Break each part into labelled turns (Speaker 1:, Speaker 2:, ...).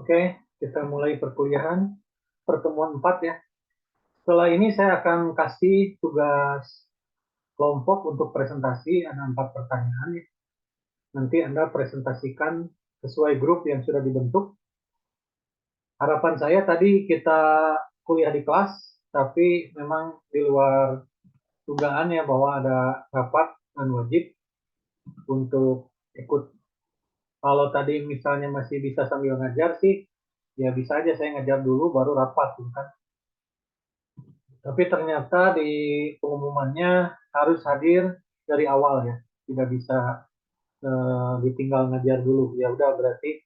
Speaker 1: Oke, kita mulai perkuliahan pertemuan 4 ya. Setelah ini saya akan kasih tugas kelompok untuk presentasi, ada 4 pertanyaan ya. Nanti Anda presentasikan sesuai grup yang sudah dibentuk. Harapan saya tadi kita kuliah di kelas, tapi memang di luar dugaan ya bahwa ada rapat dan wajib untuk ikut. Kalau tadi misalnya masih bisa sambil ngajar sih, ya bisa aja saya ngajar dulu baru rapat, kan. Tapi ternyata di pengumumannya harus hadir dari awal ya, tidak bisa ditinggal ngajar dulu. Ya udah berarti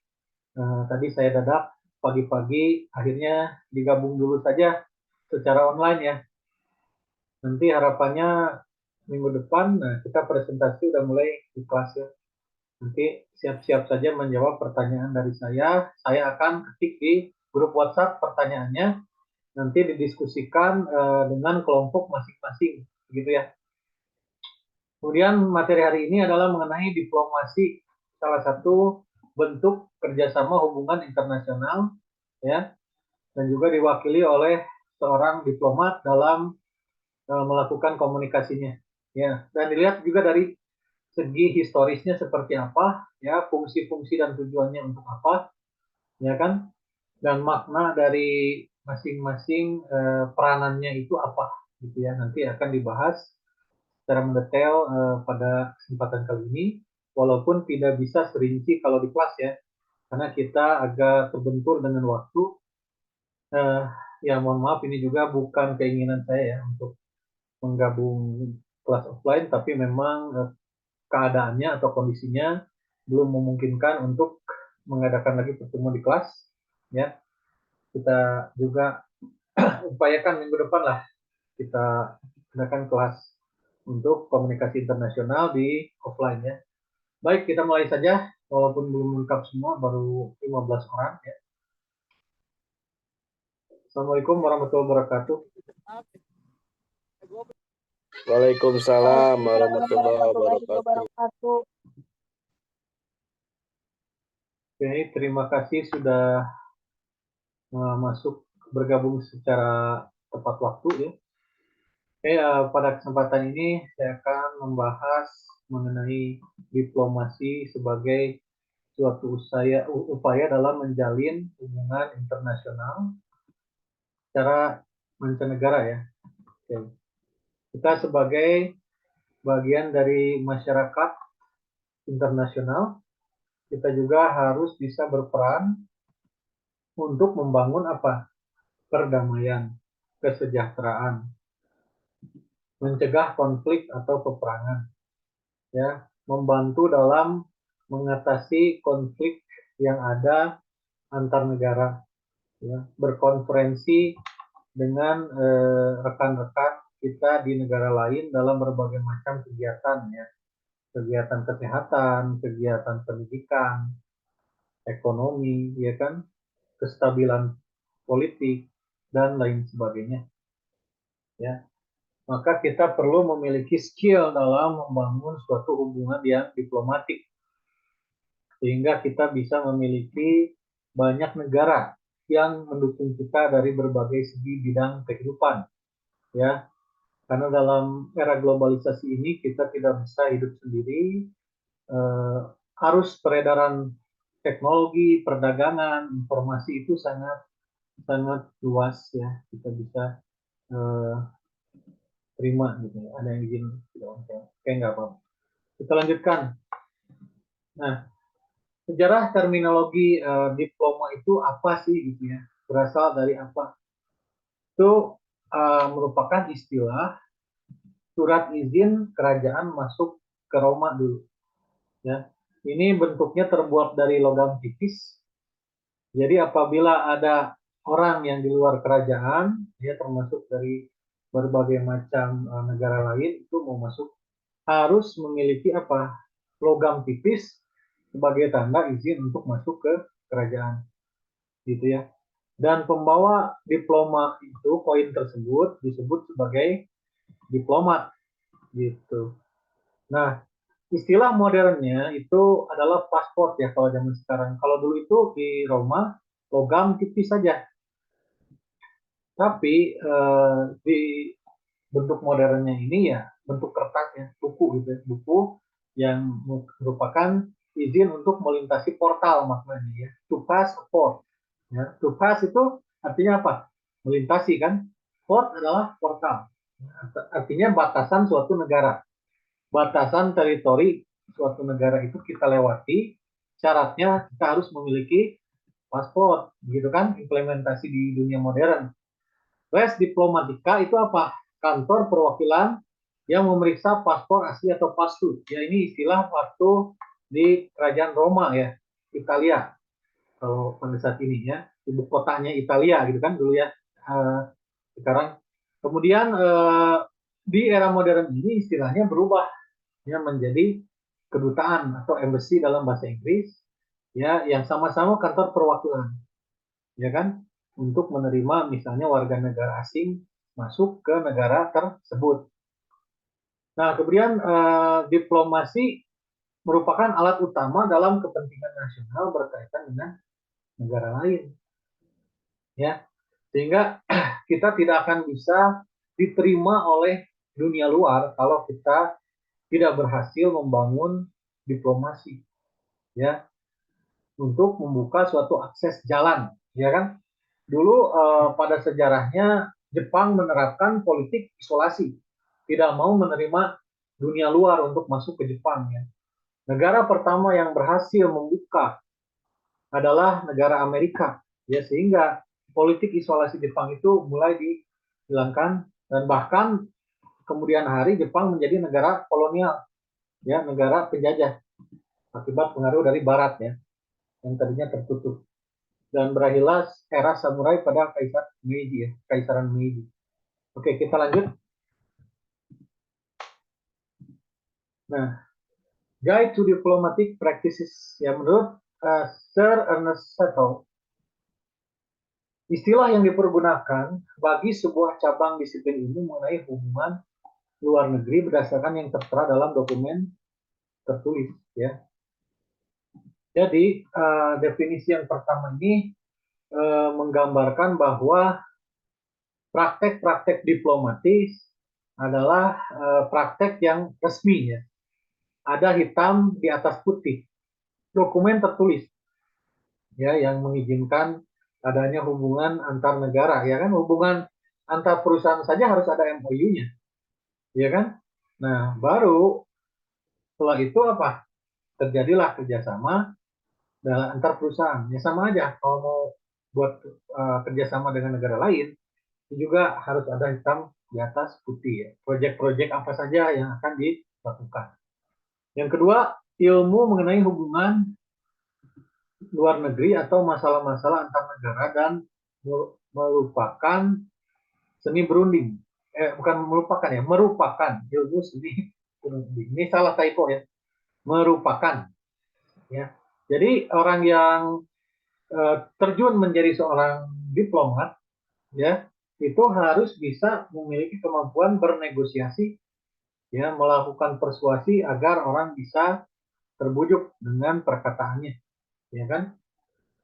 Speaker 1: tadi saya dadak pagi-pagi, akhirnya digabung dulu saja secara online ya. Nanti harapannya minggu depan kita presentasi udah mulai di kelas ya. Nanti siap-siap saja menjawab pertanyaan dari saya. Saya akan ketik di grup WhatsApp pertanyaannya, nanti didiskusikan dengan kelompok masing-masing, gitu ya. Kemudian materi hari ini adalah mengenai diplomasi, salah satu bentuk kerjasama hubungan internasional, ya, dan juga diwakili oleh seorang diplomat dalam melakukan komunikasinya, ya. Dan dilihat juga dari segi historisnya seperti apa, ya, fungsi-fungsi dan tujuannya untuk apa, ya kan, dan makna dari masing-masing peranannya itu apa, gitu ya. Nanti akan dibahas secara mendetail pada kesempatan kali ini, walaupun tidak bisa serinci kalau di kelas ya, karena kita agak terbentur dengan waktu. Eh, ya mohon maaf, ini juga bukan keinginan saya ya untuk menggabung kelas offline, tapi memang keadaannya atau kondisinya belum memungkinkan untuk mengadakan lagi pertemuan di kelas. Ya, kita juga upayakan minggu depan lah kita adakan kelas untuk komunikasi internasional di offline ya. Baik, kita mulai saja, walaupun belum lengkap semua, baru 15 orang ya. Assalamualaikum warahmatullahi wabarakatuh.
Speaker 2: Waalaikumsalam warahmatullahi wabarakatuh.
Speaker 1: Oke, terima kasih sudah masuk bergabung secara tepat waktu ya. Oke, pada kesempatan ini saya akan membahas mengenai diplomasi sebagai suatu upaya dalam menjalin hubungan internasional secara mancanegara ya. Oke. Kita sebagai bagian dari masyarakat internasional, kita juga harus bisa berperan untuk membangun apa? Perdamaian, kesejahteraan, mencegah konflik atau peperangan, ya, membantu dalam mengatasi konflik yang ada antar negara, ya, berkonferensi dengan rekan-rekan kita di negara lain dalam berbagai macam kegiatan, ya, kegiatan kesehatan, kegiatan pendidikan, ekonomi, ya kan, kestabilan politik dan lain sebagainya, ya. Maka kita perlu memiliki skill dalam membangun suatu hubungan yang diplomatik sehingga kita bisa memiliki banyak negara yang mendukung kita dari berbagai segi bidang kehidupan, ya. Karena dalam era globalisasi ini kita tidak bisa hidup sendiri. Arus peredaran teknologi, perdagangan, informasi itu sangat sangat luas ya. Kita bisa eh, terima gitu ya. Ada yang izin tidak oke, nggak apa-apa. Kita lanjutkan. Nah, sejarah terminologi diploma itu apa sih gitu ya? Berasal dari apa? Itu merupakan istilah surat izin kerajaan masuk ke Roma dulu. Ya, ini bentuknya terbuat dari logam tipis. Jadi apabila ada orang yang di luar kerajaan, ya termasuk dari berbagai macam negara lain itu mau masuk, harus memiliki apa? Logam tipis sebagai tanda izin untuk masuk ke kerajaan, gitu ya. Dan pembawa diploma itu, koin tersebut disebut sebagai diplomat, gitu. Nah, istilah modernnya itu adalah paspor ya kalau zaman sekarang. Kalau dulu itu di Roma logam tipis saja. Tapi di bentuk modernnya ini ya bentuk kertas ya, buku gitu ya, buku yang merupakan izin untuk melintasi portal maknanya ya, to pass a port. Ya, to pass itu artinya apa? Melintasi kan? Port adalah portal. Artinya batasan suatu negara. Batasan teritori suatu negara itu kita lewati, syaratnya kita harus memiliki paspor, gitu kan? Implementasi di dunia modern. Res diplomatika itu apa? Kantor perwakilan yang memeriksa paspor asli atau passport. Ya ini istilah waktu di kerajaan Roma ya, Italia. Kalau pada saat ini ya, ibu kotanya Italia gitu kan dulu ya. Sekarang kemudian di era modern ini istilahnya berubah ya menjadi kedutaan atau embassy dalam bahasa Inggris ya yang sama-sama kantor perwakilan ya kan untuk menerima misalnya warga negara asing masuk ke negara tersebut. Nah, kemudian diplomasi merupakan alat utama dalam kepentingan nasional berkaitan dengan negara lain ya. Sehingga kita tidak akan bisa diterima oleh dunia luar kalau kita tidak berhasil membangun diplomasi ya untuk membuka suatu akses jalan ya kan. Dulu pada sejarahnya Jepang menerapkan politik isolasi, tidak mau menerima dunia luar untuk masuk ke Jepang ya. Negara pertama yang berhasil membuka adalah negara Amerika ya sehingga politik isolasi Jepang itu mulai dihilangkan dan bahkan kemudian hari Jepang menjadi negara kolonial ya negara penjajah akibat pengaruh dari Barat ya yang tadinya tertutup dan berakhirlah era samurai pada Kaisar Meiji ya, Kaisaran Meiji. Oke, kita lanjut. Nah, Guide to Diplomatic Practices ya menurut Sir Ernest Settle, istilah yang dipergunakan bagi sebuah cabang disiplin ini mengenai hubungan luar negeri berdasarkan yang tertera dalam dokumen tertulis ya. Jadi definisi yang pertama ini menggambarkan bahwa praktek-praktek diplomatis adalah praktek yang resmi ya. Ada hitam di atas putih, dokumen tertulis ya yang mengizinkan adanya hubungan antar negara ya kan hubungan antar perusahaan saja harus ada MOU-nya ya kan. Nah baru setelah itu apa terjadilah kerjasama antar perusahaan ya sama aja kalau mau buat kerjasama dengan negara lain juga harus ada hitam di atas putih ya proyek-proyek apa saja yang akan dilakukan. Yang kedua ilmu mengenai hubungan luar negeri atau masalah-masalah antar negara dan merupakan seni berunding. Bukan melupakan ya, merupakan ilmu seni berunding. Ini salah typo ya, merupakan. Ya, jadi orang yang terjun menjadi seorang diplomat, ya itu harus bisa memiliki kemampuan bernegosiasi, ya melakukan persuasi agar orang bisa terbujuk dengan perkataannya, ya kan?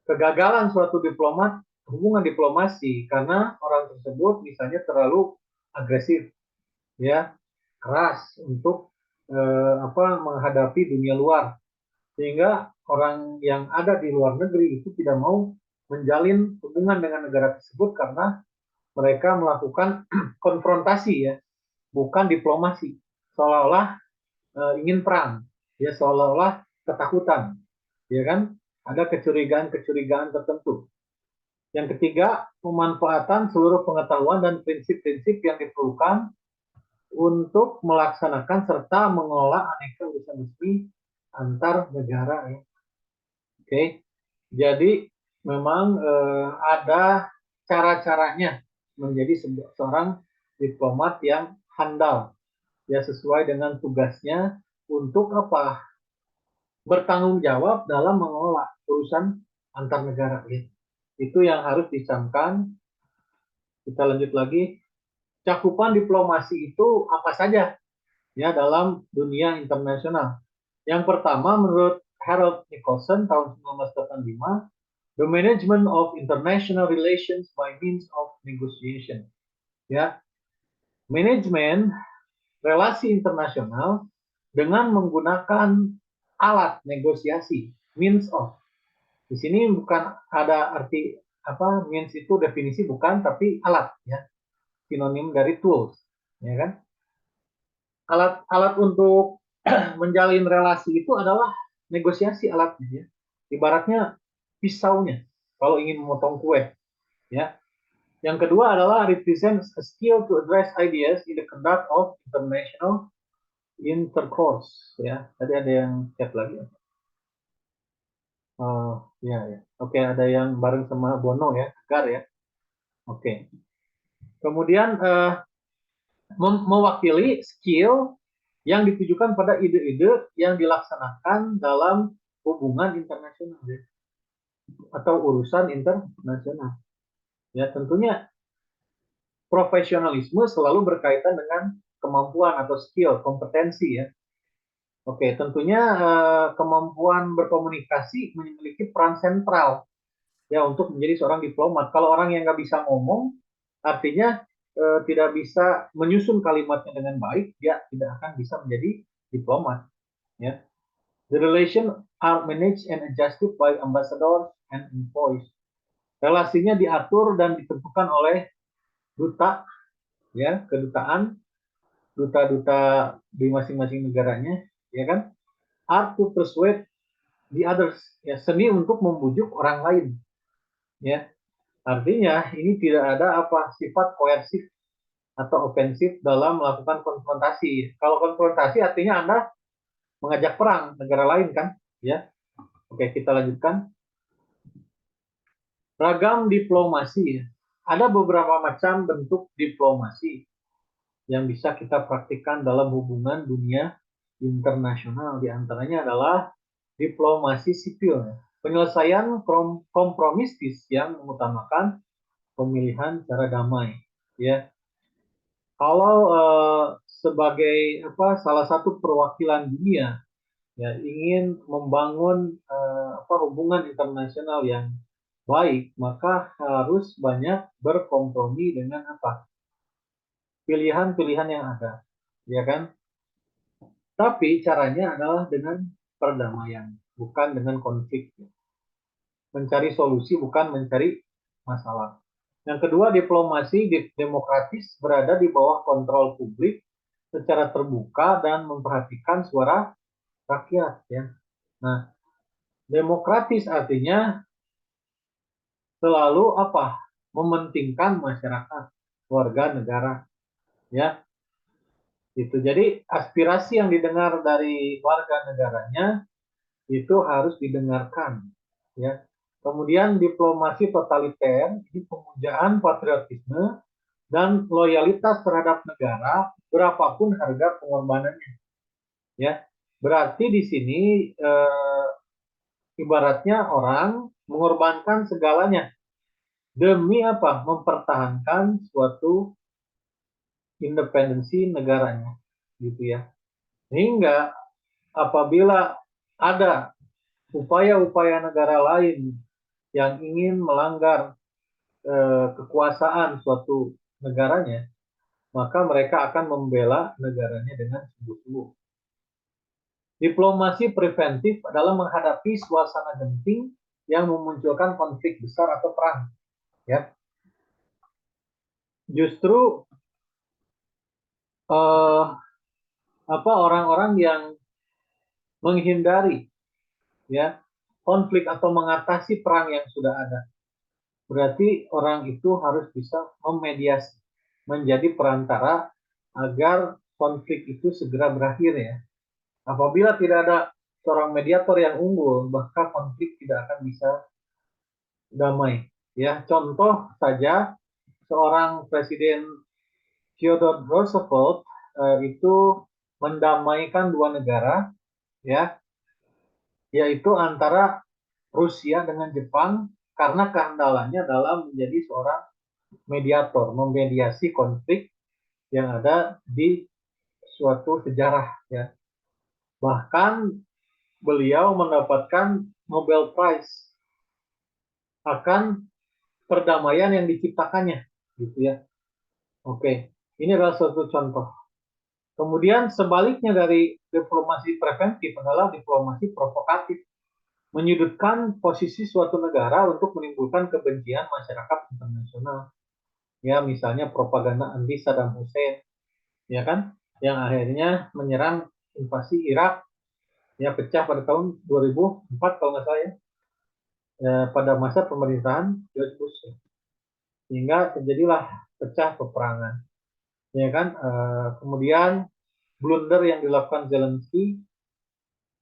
Speaker 1: Kegagalan suatu diplomat hubungan diplomasi karena orang tersebut misalnya terlalu agresif ya keras untuk menghadapi dunia luar sehingga orang yang ada di luar negeri itu tidak mau menjalin hubungan dengan negara tersebut karena mereka melakukan konfrontasi ya bukan diplomasi seolah-olah ingin perang ya seolah-olah ketakutan ya kan ada kecurigaan-kecurigaan tertentu. Yang ketiga, pemanfaatan seluruh pengetahuan dan prinsip-prinsip yang diperlukan untuk melaksanakan serta mengelola aneka urusan resmi antar negara. Ya. Oke, jadi memang ada cara-caranya menjadi seorang diplomat yang handal, ya sesuai dengan tugasnya untuk apa? Bertanggung jawab dalam mengelola urusan antar negara. Ya. Itu yang harus dicamkan. Kita lanjut lagi. Cakupan diplomasi itu apa saja ya dalam dunia internasional. Yang pertama menurut Harold Nicolson tahun 1985 The management of international relations by means of negotiation. Ya, manajemen relasi internasional dengan menggunakan alat negosiasi, means of. Di sini bukan ada arti apa means itu definisi bukan, tapi alat ya, sinonim dari tools, ya kan? Alat-alat untuk menjalin relasi itu adalah negosiasi alatnya ya. Ibaratnya pisaunya kalau ingin memotong kue, ya. Yang kedua adalah represents a skill to address ideas in the conduct of international intercourse, ya. Tadi ada yang chat lagi. Oh, ya, ya. Oke, ada yang bareng sama Bono ya, Tegar ya. Oke. Kemudian mewakili skill yang ditujukan pada ide-ide yang dilaksanakan dalam hubungan internasional ya, atau urusan internasional. Ya, tentunya profesionalisme selalu berkaitan dengan kemampuan atau skill, kompetensi ya. Oke, tentunya kemampuan berkomunikasi memiliki peran sentral ya untuk menjadi seorang diplomat. Kalau orang yang nggak bisa ngomong, artinya tidak bisa menyusun kalimatnya dengan baik, dia tidak akan bisa menjadi diplomat. Ya, the relation are managed and adjusted by ambassadors and envoys. Relasinya diatur dan ditentukan oleh duta, ya, kedutaan, duta-duta di masing-masing negaranya, ya kan? Art to persuade the others, ya, seni untuk membujuk orang lain, ya. Artinya ini tidak ada apa sifat koersif atau ofensif dalam melakukan konfrontasi. Kalau konfrontasi artinya Anda mengajak perang negara lain kan, ya. Oke, kita lanjutkan. Ragam diplomasi. Ada beberapa macam bentuk diplomasi yang bisa kita praktikkan dalam hubungan dunia internasional. Di antaranya adalah diplomasi sipil, penyelesaian kompromistis yang mengutamakan pemilihan cara damai. Ya, kalau sebagai apa salah satu perwakilan dunia ya ingin membangun hubungan internasional yang baik, maka harus banyak berkompromi dengan apa pilihan-pilihan yang ada, ya kan? Tapi caranya adalah dengan perdamaian, bukan dengan konflik. Mencari solusi bukan mencari masalah. Yang kedua, diplomasi demokratis berada di bawah kontrol publik secara terbuka dan memperhatikan suara rakyat. Ya. Nah, demokratis artinya selalu apa? Mementingkan masyarakat, warga negara. Ya, itu. Jadi aspirasi yang didengar dari warga negaranya itu harus didengarkan. Ya. Kemudian diplomasi totaliter, ini pemujaan patriotisme dan loyalitas terhadap negara berapapun harga pengorbanannya. Ya, berarti di sini ibaratnya orang mengorbankan segalanya demi apa? Mempertahankan suatu independensi negaranya, gitu ya. Sehingga apabila ada upaya-upaya negara lain yang ingin melanggar kekuasaan suatu negaranya, maka mereka akan membela negaranya dengan sungguh-sungguh. Diplomasi preventif adalah menghadapi suasana genting yang memunculkan konflik besar atau perang. Ya, justru orang-orang yang menghindari ya konflik atau mengatasi perang yang sudah ada. Berarti orang itu harus bisa memediasi, menjadi perantara agar konflik itu segera berakhir ya. Apabila tidak ada seorang mediator yang unggul, maka konflik tidak akan bisa damai. Ya, contoh saja seorang presiden Theodore Roosevelt itu mendamaikan dua negara, ya, yaitu antara Rusia dengan Jepang karena keandalannya dalam menjadi seorang mediator, memediasi konflik yang ada di suatu sejarah. Ya. Bahkan beliau mendapatkan Nobel Prize akan perdamaian yang diciptakannya, gitu ya. Oke, ini adalah suatu contoh. Kemudian sebaliknya dari diplomasi preventif adalah diplomasi provokatif, menyudutkan posisi suatu negara untuk menimbulkan kebencian masyarakat internasional. Ya, misalnya propaganda anti Saddam Hussein, ya kan, yang akhirnya menyerang invasi Irak, ya pecah pada tahun 2004 kalau nggak salah ya, pada masa pemerintahan George Bush, sehingga terjadilah pecah peperangan, ya kan. Kemudian blunder yang dilakukan Zelensky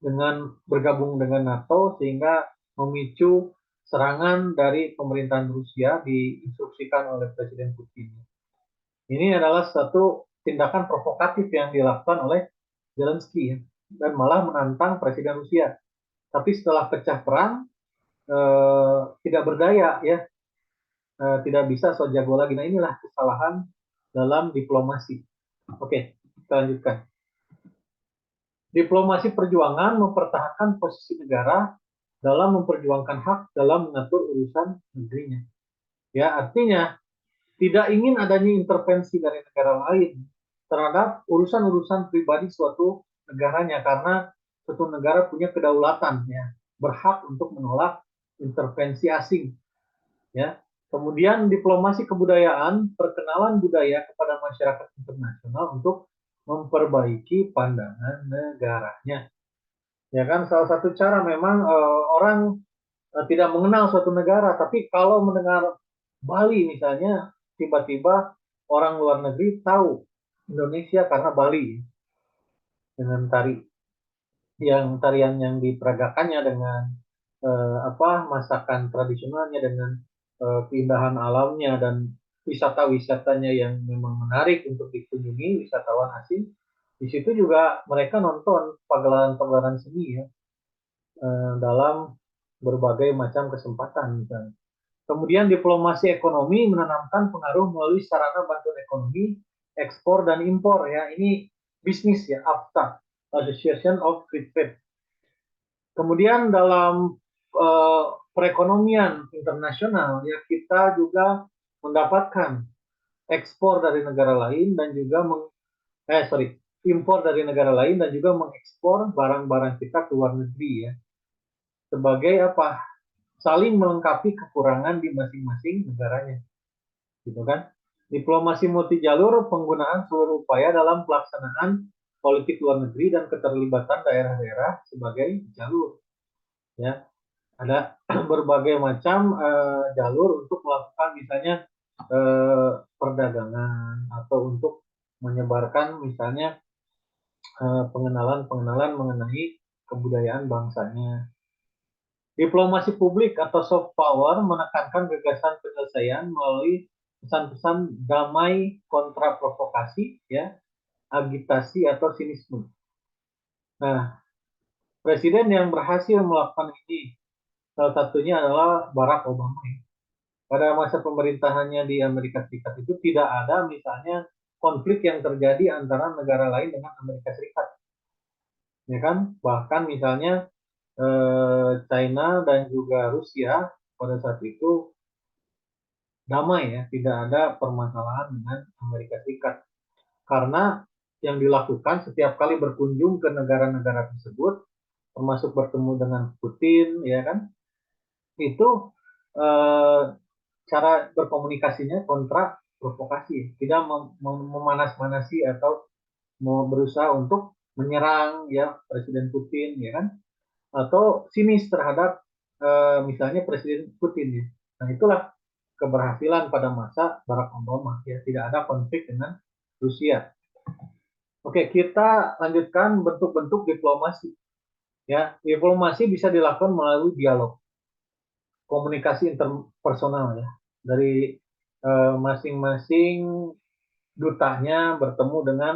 Speaker 1: dengan bergabung dengan NATO sehingga memicu serangan dari pemerintahan Rusia diinstruksikan oleh Presiden Putin. Ini adalah satu tindakan provokatif yang dilakukan oleh Zelensky dan malah menantang Presiden Rusia. Tapi setelah pecah perang tidak berdaya ya, tidak bisa so jago lagi. Nah inilah kesalahan dalam diplomasi. Oke, kita lanjutkan. Diplomasi perjuangan mempertahankan posisi negara dalam memperjuangkan hak dalam mengatur urusan negerinya. Ya, artinya tidak ingin adanya intervensi dari negara lain terhadap urusan-urusan pribadi suatu negaranya, karena suatu negara punya kedaulatan ya, berhak untuk menolak intervensi asing ya. Kemudian diplomasi kebudayaan, perkenalan budaya kepada masyarakat internasional untuk memperbaiki pandangan negaranya. Ya kan, salah satu cara memang orang tidak mengenal suatu negara, tapi kalau mendengar Bali misalnya, tiba-tiba orang luar negeri tahu Indonesia karena Bali dengan tarian yang diperagakannya, dengan masakan tradisionalnya, dengan keindahan alamnya dan wisata-wisatanya yang memang menarik untuk dikunjungi wisatawan asing. Di situ juga mereka nonton pagelaran-pagelaran seni ya, dalam berbagai macam kesempatan misalnya. Kemudian diplomasi ekonomi menanamkan pengaruh melalui sarana bantuan ekonomi, ekspor dan impor ya. Ini bisnis ya, AFTA, Association of Free Trade. Kemudian dalam perekonomian internasional ya, kita juga mendapatkan ekspor dari negara lain dan juga impor dari negara lain dan juga mengekspor barang-barang kita ke luar negeri ya. Sebagai apa? Saling melengkapi kekurangan di masing-masing negaranya. Gitu kan? Diplomasi multi jalur, penggunaan seluruh upaya dalam pelaksanaan politik luar negeri dan keterlibatan daerah-daerah sebagai jalur. Ya, ada berbagai macam jalur untuk melakukan misalnya perdagangan atau untuk menyebarkan misalnya pengenalan-pengenalan mengenai kebudayaan bangsanya. Diplomasi publik atau soft power menekankan gagasan penyelesaian melalui pesan-pesan damai kontra provokasi, ya, agitasi atau sinisme. Nah, presiden yang berhasil melakukan ini salah satunya adalah Barack Obama. Pada masa pemerintahannya di Amerika Serikat itu tidak ada misalnya konflik yang terjadi antara negara lain dengan Amerika Serikat, ya kan? Bahkan misalnya China dan juga Rusia pada saat itu damai ya, tidak ada permasalahan dengan Amerika Serikat. Karena yang dilakukan setiap kali berkunjung ke negara-negara tersebut, termasuk bertemu dengan Putin, ya kan, itu eh, cara berkomunikasinya kontra provokasi, tidak memanas-manasi atau mau berusaha untuk menyerang ya Presiden Putin, ya kan, atau sinis terhadap misalnya Presiden Putin ya. Nah itulah keberhasilan pada masa Barack Obama ya, tidak ada konflik dengan Rusia. Oke, kita lanjutkan bentuk-bentuk diplomasi ya. Diplomasi bisa dilakukan melalui dialog, komunikasi interpersonal ya, dari masing-masing dutanya bertemu dengan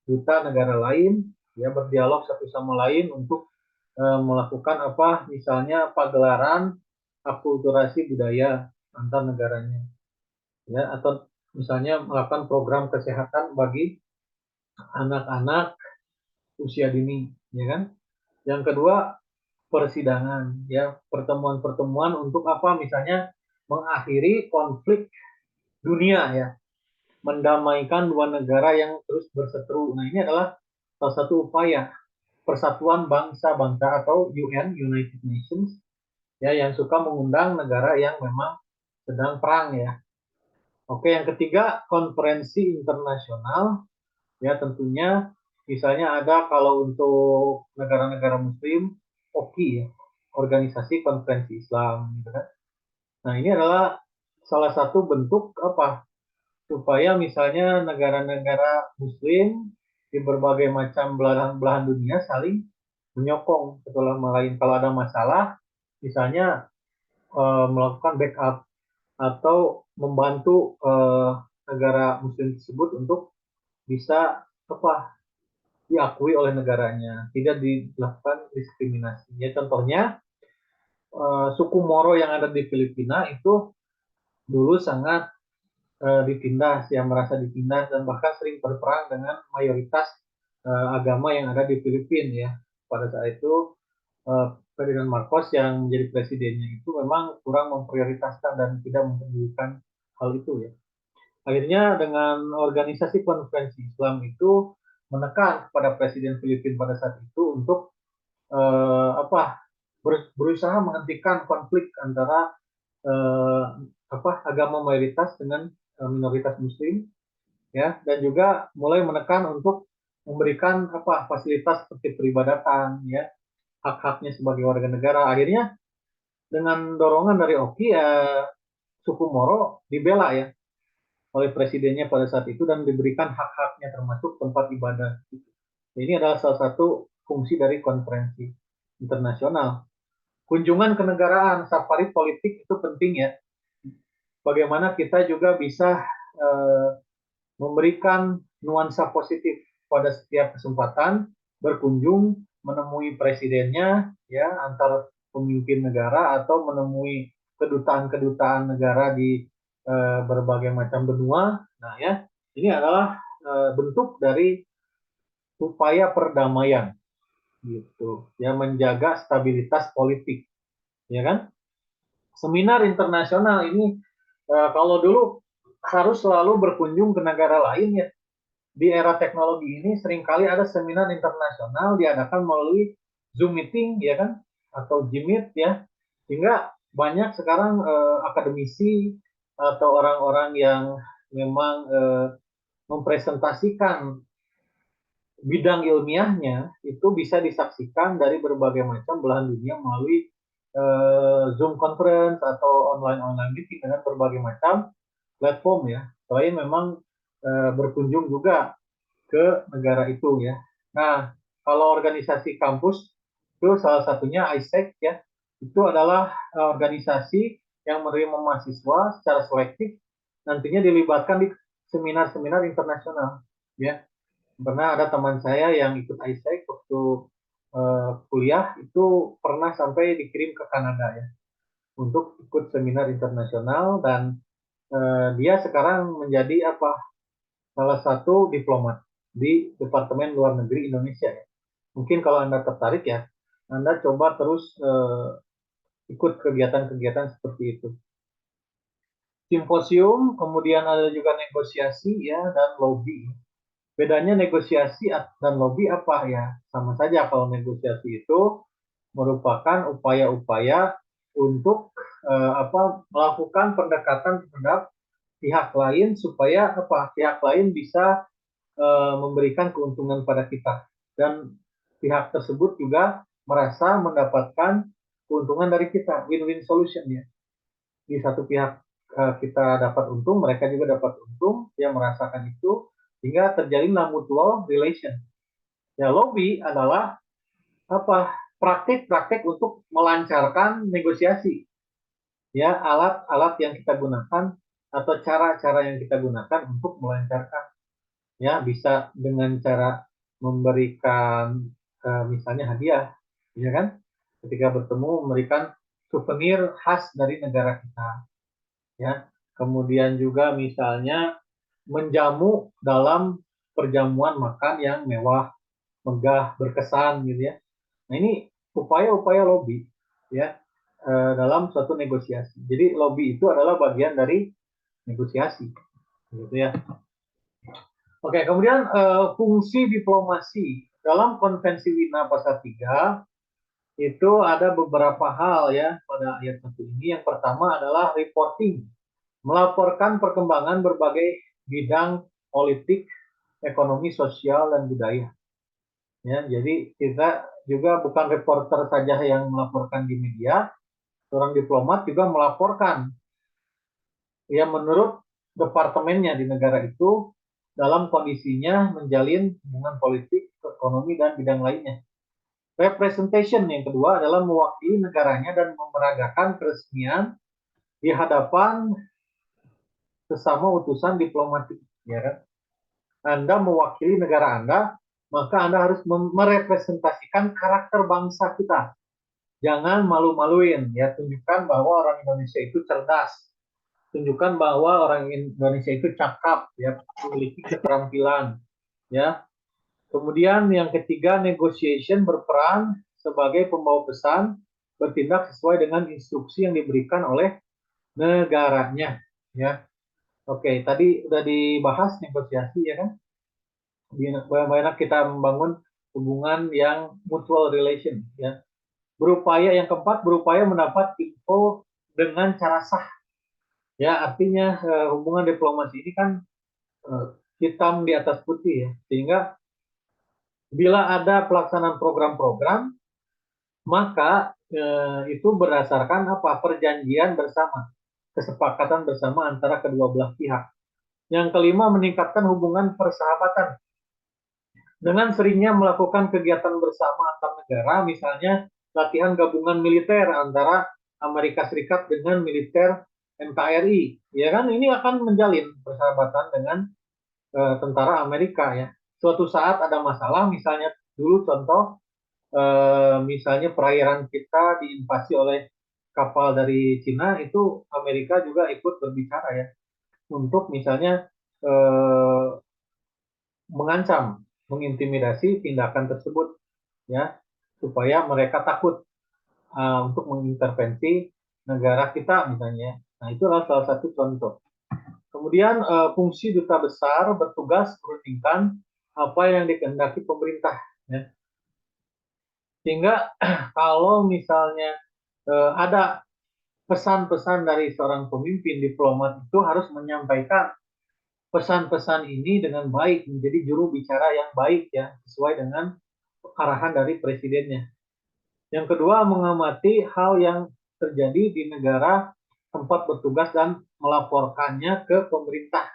Speaker 1: duta negara lain ya, berdialog satu sama lain untuk melakukan apa misalnya pagelaran akulturasi budaya antar negaranya ya, atau misalnya melakukan program kesehatan bagi anak-anak usia dini ya kan. Yang kedua, persidangan ya, pertemuan-pertemuan untuk apa misalnya mengakhiri konflik dunia ya, mendamaikan dua negara yang terus berseteru. Nah, ini adalah salah satu upaya Persatuan Bangsa-Bangsa atau UN, United Nations, ya, yang suka mengundang negara yang memang sedang perang ya. Oke, yang ketiga, konferensi internasional, ya tentunya misalnya ada kalau untuk negara-negara Muslim, OKI ya, Organisasi Konferensi Islam, gitu kan. Nah, ini adalah salah satu bentuk apa supaya misalnya negara-negara Muslim di berbagai macam belahan dunia saling menyokong setelah lain kalau ada masalah, misalnya melakukan backup atau membantu negara Muslim tersebut untuk bisa apa diakui oleh negaranya, tidak dilakukan diskriminasi. Ya, contohnya suku Moro yang ada di Filipina itu dulu sangat ditindas, yang merasa ditindas dan bahkan sering berperang dengan mayoritas agama yang ada di Filipina ya. Pada saat itu Ferdinand Marcos yang menjadi presidennya itu memang kurang memprioritaskan dan tidak mempedulikan hal itu ya. Akhirnya dengan organisasi konferensi Islam itu menekan kepada Presiden Filipina pada saat itu untuk berusaha menghentikan konflik antara agama mayoritas dengan minoritas Muslim ya, dan juga mulai menekan untuk memberikan fasilitas seperti peribadatan ya, hak-haknya sebagai warga negara. Akhirnya dengan dorongan dari Oki ya, suku Moro dibela ya oleh presidennya pada saat itu dan diberikan hak-haknya termasuk tempat ibadah. Ini adalah salah satu fungsi dari konferensi internasional. Kunjungan kenegaraan, safari politik itu penting ya. Bagaimana kita juga bisa memberikan nuansa positif pada setiap kesempatan berkunjung menemui presidennya ya, antar pemimpin negara atau menemui kedutaan-kedutaan negara di berbagai macam benua. Nah ya, ini adalah bentuk dari upaya perdamaian gitu ya, menjaga stabilitas politik ya kan. Seminar internasional ini kalau dulu harus selalu berkunjung ke negara lain ya, di era teknologi ini seringkali ada seminar internasional diadakan melalui Zoom meeting ya kan, atau Jimit ya, sehingga banyak sekarang akademisi atau orang-orang yang memang mempresentasikan bidang ilmiahnya itu bisa disaksikan dari berbagai macam belahan dunia melalui Zoom conference atau online meeting dengan berbagai macam platform ya. Selain memang berkunjung juga ke negara itu ya. Nah, kalau organisasi kampus itu salah satunya ISEC ya. Itu adalah organisasi yang menerima mahasiswa secara selektif, nantinya dilibatkan di seminar-seminar internasional ya. Pernah ada teman saya yang ikut ISEC waktu kuliah itu pernah sampai dikirim ke Kanada ya untuk ikut seminar internasional, dan dia sekarang menjadi salah satu diplomat di Departemen Luar Negeri Indonesia ya. Mungkin kalau Anda tertarik ya, Anda coba terus ikut kegiatan-kegiatan seperti itu. Simposium, kemudian ada juga negosiasi ya, dan lobby. Bedanya negosiasi dan lobby apa ya? Sama saja, kalau negosiasi itu merupakan upaya-upaya untuk melakukan pendekatan terhadap pihak lain supaya pihak lain bisa memberikan keuntungan pada kita, dan pihak tersebut juga merasa mendapatkan keuntungan dari kita, win-win solution ya. Di satu pihak kita dapat untung, mereka juga dapat untung, dia merasakan itu, sehingga terjalinlah mutual relation. Ya, lobby adalah praktik-praktik untuk melancarkan negosiasi. Ya, alat-alat yang kita gunakan atau cara-cara yang kita gunakan untuk melancarkan. Ya, bisa dengan cara memberikan misalnya hadiah, ya kan? Ketika bertemu memberikan souvenir khas dari negara kita. Ya, kemudian juga misalnya menjamu dalam perjamuan makan yang mewah, megah, berkesan gitu ya. Nah, ini upaya-upaya lobby ya. dalam suatu negosiasi. Jadi lobby itu adalah bagian dari negosiasi, gitu ya. Oke, kemudian fungsi diplomasi dalam Konvensi Wina Pasal 3 itu ada beberapa hal ya pada ayat 1 ini. Yang pertama adalah reporting, melaporkan perkembangan berbagai bidang politik, ekonomi, sosial, dan budaya. Ya, jadi kita juga bukan reporter saja yang melaporkan di media, seorang diplomat juga melaporkan ya menurut departemennya di negara itu dalam kondisinya menjalin hubungan politik, ekonomi, dan bidang lainnya. Representation yang kedua adalah mewakili negaranya dan memeragakan keresmian di hadapan sesama utusan diplomatik. Ya kan? Anda mewakili negara Anda, maka Anda harus merepresentasikan karakter bangsa kita. Jangan malu-maluin, ya tunjukkan bahwa orang Indonesia itu cerdas, tunjukkan bahwa orang Indonesia itu cakap, ya memiliki keterampilan, ya. Kemudian yang ketiga, negotiation berperan sebagai pembawa pesan, bertindak sesuai dengan instruksi yang diberikan oleh negaranya, ya. Oke, tadi udah dibahas negosiasi ya kan? Bagaimana kita membangun hubungan yang mutual relation, ya. Berupaya yang keempat, berupaya mendapat info dengan cara sah. Ya, artinya hubungan diplomasi ini kan hitam di atas putih ya. Sehingga bila ada pelaksanaan program-program, maka itu berdasarkan apa? Perjanjian bersama, kesepakatan bersama antara kedua belah pihak. Yang kelima, meningkatkan hubungan persahabatan. Dengan seringnya melakukan kegiatan bersama antar negara, misalnya latihan gabungan militer antara Amerika Serikat dengan militer NKRI, ya kan ini akan menjalin persahabatan dengan tentara Amerika ya. Suatu saat ada masalah, misalnya dulu contoh, misalnya perairan kita diinvasi oleh kapal dari Cina, itu Amerika juga ikut berbicara ya, untuk misalnya mengancam, mengintimidasi tindakan tersebut ya, supaya mereka takut untuk mengintervensi negara kita misalnya. Nah, itu adalah salah satu contoh. Kemudian fungsi duta besar bertugas menunjukkan apa yang dikehendaki pemerintah. Ya. Sehingga kalau misalnya ada pesan-pesan dari seorang pemimpin diplomat itu harus menyampaikan pesan-pesan ini dengan baik, menjadi juru bicara yang baik ya, sesuai dengan arahan dari presidennya. Yang kedua, mengamati hal yang terjadi di negara tempat bertugas dan melaporkannya ke pemerintah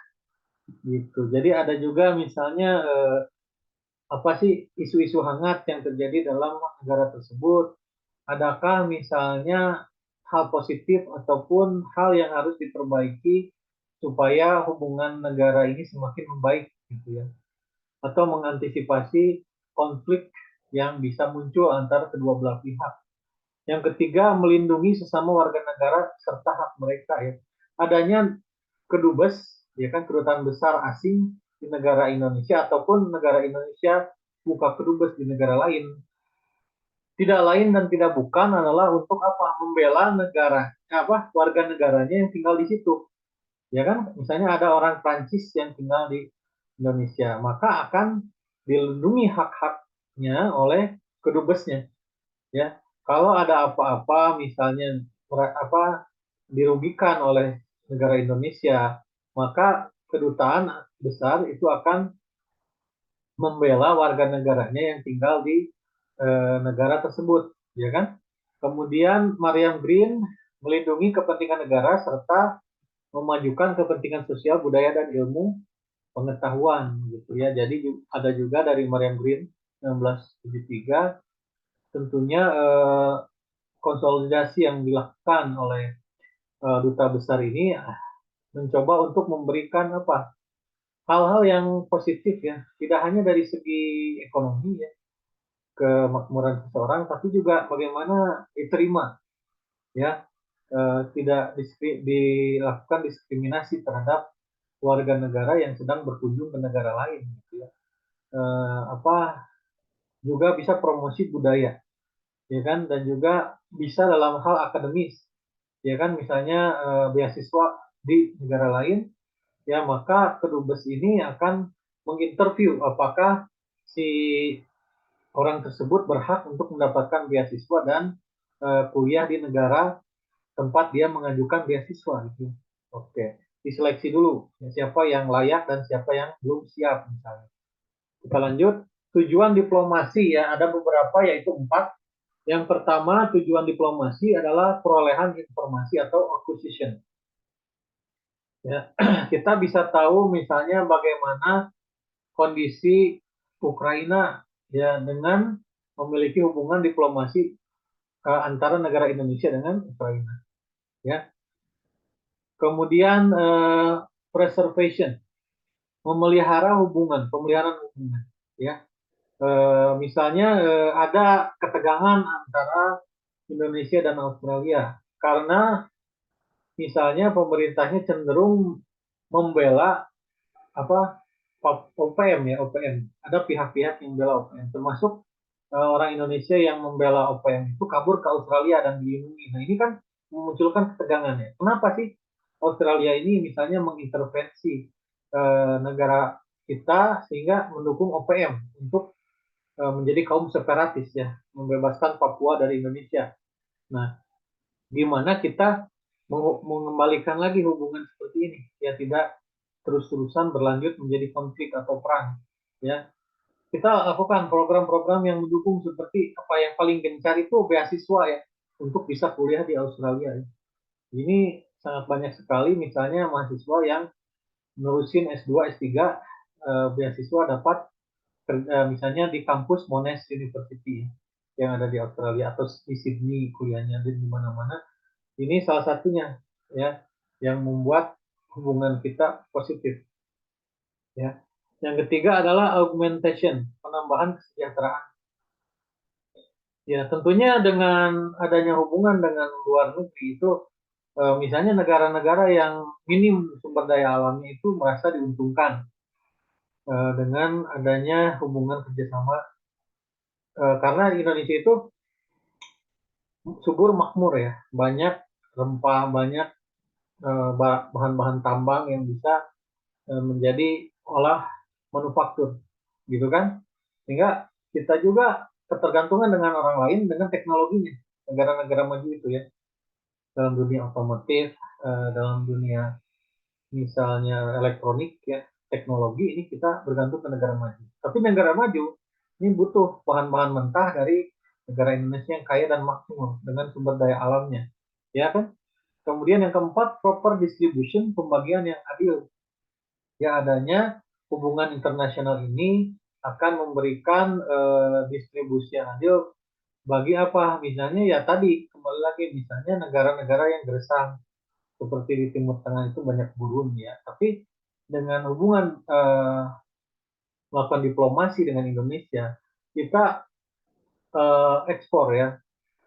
Speaker 1: gitu. Jadi ada juga misalnya apa sih isu-isu hangat yang terjadi dalam negara tersebut. Adakah misalnya hal positif ataupun hal yang harus diperbaiki supaya hubungan negara ini semakin membaik gitu ya. Atau mengantisipasi konflik yang bisa muncul antara kedua belah pihak. Yang ketiga, melindungi sesama warga negara serta hak mereka ya. Adanya kedubes, ya kan kedutaan besar asing di negara Indonesia ataupun negara Indonesia buka kedubes di negara lain. Tidak lain dan tidak bukan adalah untuk apa? Membela negara, apa warga negaranya yang tinggal di situ. Ya kan? Misalnya ada orang Prancis yang tinggal di Indonesia, maka akan dilindungi hak-haknya oleh kedubesnya. Ya, kalau ada apa-apa misalnya apa dirugikan oleh negara Indonesia, maka kedutaan besar itu akan membela warga negaranya yang tinggal di negara tersebut, ya kan? Kemudian Mariam Green melindungi kepentingan negara serta memajukan kepentingan sosial, budaya dan ilmu pengetahuan gitu ya. Jadi ada juga dari Mariam Green 1973 tentunya konsolidasi yang dilakukan oleh duta besar ini mencoba untuk memberikan apa hal-hal yang positif ya, tidak hanya dari segi ekonomi ya, kemakmuran seseorang, tapi juga bagaimana diterima ya, tidak dilakukan diskriminasi terhadap warga negara yang sedang berkunjung ke negara lain gitu ya. Apa juga bisa promosi budaya ya kan, dan juga bisa dalam hal akademis, ya kan, misalnya beasiswa di negara lain, ya maka kedubes ini akan menginterview apakah si orang tersebut berhak untuk mendapatkan beasiswa dan kuliah di negara tempat dia mengajukan beasiswa gitu. Oke, diseleksi dulu ya, siapa yang layak dan siapa yang belum siap misalnya. Kita lanjut. Tujuan diplomasi ya ada beberapa yaitu 4. Yang pertama tujuan diplomasi adalah perolehan informasi atau acquisition. Ya, kita bisa tahu misalnya bagaimana kondisi Ukraina ya dengan memiliki hubungan diplomasi antara negara Indonesia dengan Ukraina. Ya, kemudian preservation, pemeliharaan hubungan. Ya, misalnya ada ketegangan antara Indonesia dan Australia karena misalnya pemerintahnya cenderung membela apa OPM ya OPM. Ada pihak-pihak yang membela OPM, termasuk orang Indonesia yang membela OPM itu kabur ke Australia dan dilindungi. Nah ini kan memunculkan ketegangan ya. Kenapa sih Australia ini misalnya mengintervensi negara kita sehingga mendukung OPM untuk menjadi kaum separatis ya, membebaskan Papua dari Indonesia. Nah, gimana kita mengembalikan lagi hubungan seperti ini ya, tidak terus-terusan berlanjut menjadi konflik atau perang ya. Kita lakukan program-program yang mendukung seperti apa yang paling gencar itu beasiswa ya untuk bisa kuliah di Australia ya. Ini sangat banyak sekali misalnya mahasiswa yang nerusin S2 S3 beasiswa dapat misalnya di kampus Monash University yang ada di Australia atau di Sydney kuliahnya di mana-mana. Ini salah satunya ya yang membuat hubungan kita positif ya. Yang ketiga adalah augmentation, penambahan kesejahteraan. Ya, tentunya dengan adanya hubungan dengan luar negeri itu misalnya negara-negara yang minim sumber daya alamnya itu merasa diuntungkan dengan adanya hubungan kerjasama karena di Indonesia itu subur makmur ya, banyak rempah, banyak bahan-bahan tambang yang bisa menjadi olah manufaktur, gitu kan? Sehingga kita juga ketergantungan dengan orang lain dengan teknologinya, negara-negara maju itu ya, dalam dunia otomotif, dalam dunia misalnya elektronik ya, teknologi ini kita bergantung ke negara maju. Tapi negara maju ini butuh bahan-bahan mentah dari negara Indonesia yang kaya dan makmur dengan sumber daya alamnya, ya kan? Kemudian yang keempat, proper distribution, pembagian yang adil. Ya adanya hubungan internasional ini akan memberikan distribusi yang adil bagi apa? Misalnya ya tadi kembali lagi misalnya negara-negara yang gersang seperti di Timur Tengah itu banyak gurun ya. Tapi dengan hubungan melakukan diplomasi dengan Indonesia, kita ekspor ya,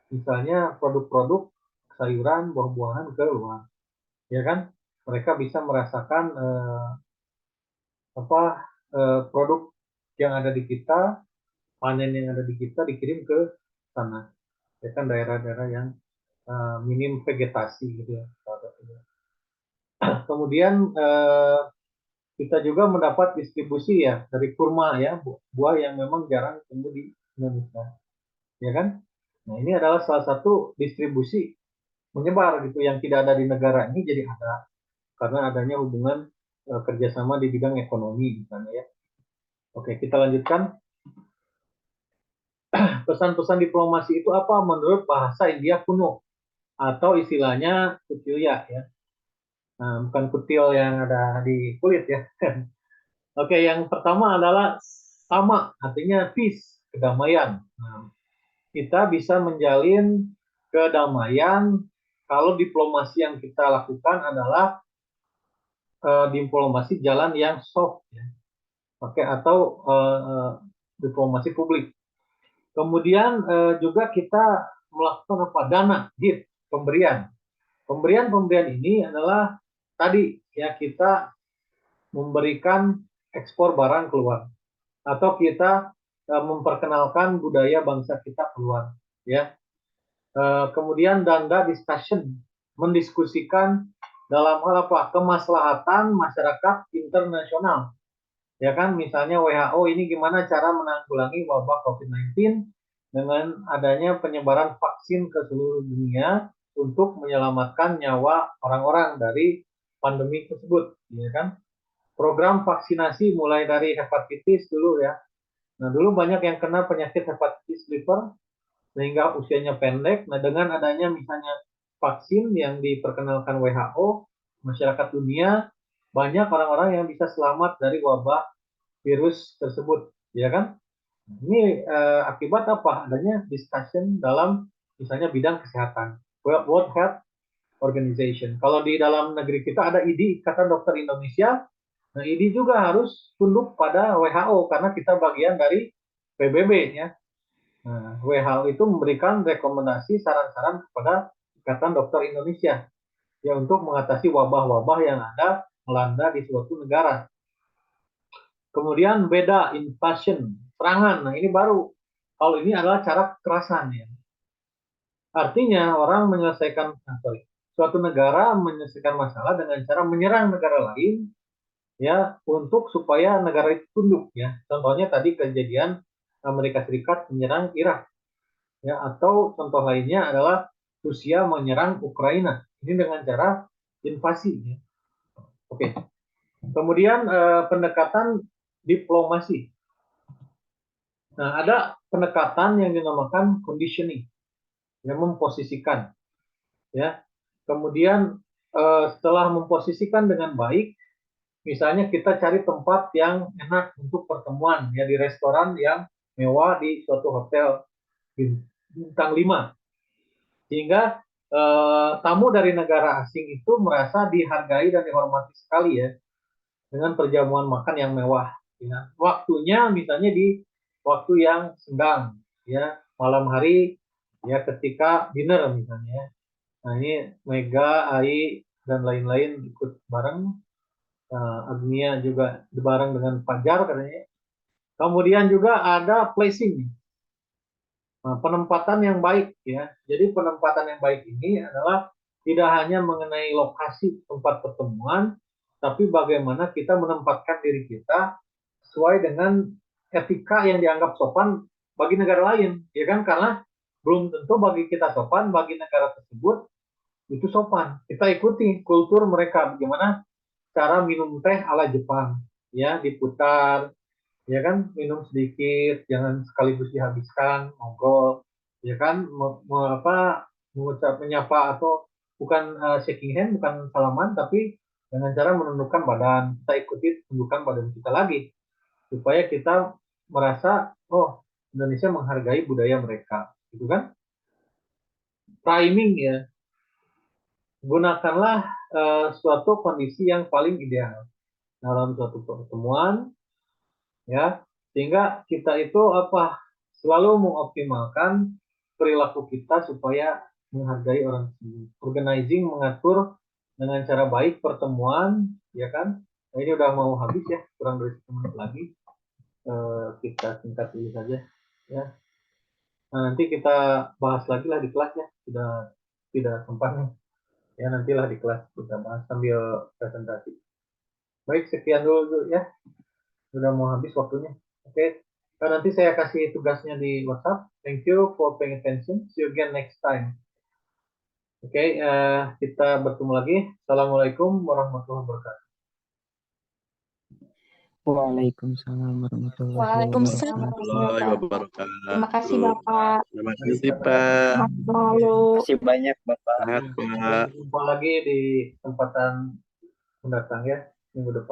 Speaker 1: misalnya produk-produk sayuran, buah-buahan ke luar, ya kan? Mereka bisa merasakan apa produk yang ada di kita, panen yang ada di kita dikirim ke sana, ya kan daerah-daerah yang minim vegetasi gitu ya. Kemudian kita juga mendapat distribusi ya dari kurma ya, buah yang memang jarang tumbuh di Indonesia, ya kan? Nah ini adalah salah satu distribusi menyebar gitu yang tidak ada di negara ini jadi ada karena adanya hubungan kerjasama di bidang ekonomi misalnya ya. Oke, kita lanjutkan. Pesan-pesan diplomasi itu apa menurut bahasa India kuno atau istilahnya kutilya ya. Nah, bukan kutil yang ada di kulit ya. Oke, yang pertama adalah sama, artinya peace, kedamaian. Nah, kita bisa menjalin kedamaian kalau diplomasi yang kita lakukan adalah diplomasi jalan yang soft ya. Oke, atau diplomasi publik. Kemudian juga kita melakukan apa? Dana, gift, pemberian. Pemberian-pemberian ini adalah tadi ya kita memberikan ekspor barang keluar atau kita memperkenalkan budaya bangsa kita keluar, ya. Kemudian danda discussion, mendiskusikan dalam hal apa? Kemaslahatan masyarakat internasional. Ya kan, misalnya WHO ini gimana cara menanggulangi wabah COVID-19 dengan adanya penyebaran vaksin ke seluruh dunia untuk menyelamatkan nyawa orang-orang dari pandemi tersebut, ya kan? Program vaksinasi mulai dari hepatitis dulu ya. Nah, dulu banyak yang kena penyakit hepatitis liver sehingga usianya pendek. Nah, dengan adanya misalnya vaksin yang diperkenalkan WHO, masyarakat dunia banyak orang-orang yang bisa selamat dari wabah virus tersebut, ya kan? Ini akibat apa? Adanya discussion dalam misalnya bidang kesehatan, World Health Organization. Kalau di dalam negeri kita ada IDI, Ikatan Dokter Indonesia. Nah, IDI juga harus tunduk pada WHO karena kita bagian dari PBB ya. Nah, WHO itu memberikan rekomendasi saran-saran kepada Ikatan Dokter Indonesia ya untuk mengatasi wabah-wabah yang ada melanda di suatu negara. Kemudian beda invasion, serangan. Nah, ini baru. Kalau ini adalah cara kekerasan ya. Artinya orang menyelesaikan suatu negara menyelesaikan masalah dengan cara menyerang negara lain ya untuk supaya negara itu tunduk ya. Contohnya tadi kejadian Amerika Serikat menyerang Irak ya, atau contoh lainnya adalah Rusia menyerang Ukraina. Ini dengan cara invasi ya. Oke. Kemudian pendekatan diplomasi. Nah, ada pendekatan yang dinamakan conditioning, yang memposisikan, ya. Kemudian setelah memposisikan dengan baik, misalnya kita cari tempat yang enak untuk pertemuan, ya di restoran yang mewah di suatu hotel bintang 5, sehingga tamu dari negara asing itu merasa dihargai dan dihormati sekali ya, dengan perjamuan makan yang mewah. Ya. Waktunya misalnya di waktu yang senggang, ya malam hari, ya ketika dinner misalnya. Nah ini Mega, Ai dan lain-lain ikut bareng. Agnia juga bareng dengan Fajar katanya. Kemudian juga ada placing, penempatan yang baik ya. Jadi penempatan yang baik ini adalah tidak hanya mengenai lokasi tempat pertemuan, tapi bagaimana kita menempatkan diri kita sesuai dengan etika yang dianggap sopan bagi negara lain, ya kan? Karena belum tentu bagi kita sopan, bagi negara tersebut itu sopan. Kita ikuti kultur mereka, bagaimana cara minum teh ala Jepang, ya diputar, ya kan, minum sedikit, jangan sekaligus dihabiskan, ngobrol, ya kan, mengucap menyapa atau bukan shaking hand, bukan salaman, tapi dengan cara menundukkan badan. Kita ikuti tundukkan badan kita lagi supaya kita merasa oh Indonesia menghargai budaya mereka, gitu kan? Timing ya, gunakanlah suatu kondisi yang paling ideal dalam suatu pertemuan ya, sehingga kita itu selalu mengoptimalkan perilaku kita supaya menghargai orang tersebut. Organizing, mengatur dengan cara baik pertemuan, ya kan? Nah, ini udah mau habis ya, kurang dari 1 menit lagi. Kita singkat dulu saja ya. Nah, nanti kita bahas lagi lah di kelas ya, sudah tidak sempatnya ya, nantilah di kelas kita bahas sambil presentasi. Baik, sekian dulu ya, sudah mau habis waktunya. Oke. Nah, nanti saya kasih tugasnya di WhatsApp. Thank you for paying attention. See you again next time. Oke, kita bertemu lagi. Assalamualaikum warahmatullahi wabarakatuh.
Speaker 3: Waalaikumsalam warahmatullahi
Speaker 4: Waalaikumsalam
Speaker 3: wabarakatuh.
Speaker 4: warahmatullahi wabarakatuh. Terima kasih Bapak.
Speaker 2: Terima kasih Pak.
Speaker 4: Lalu.
Speaker 3: Terima kasih banyak Bapak.
Speaker 2: Sehat Pak.
Speaker 1: Jumpa lagi di kesempatan mendatang ya, minggu depan.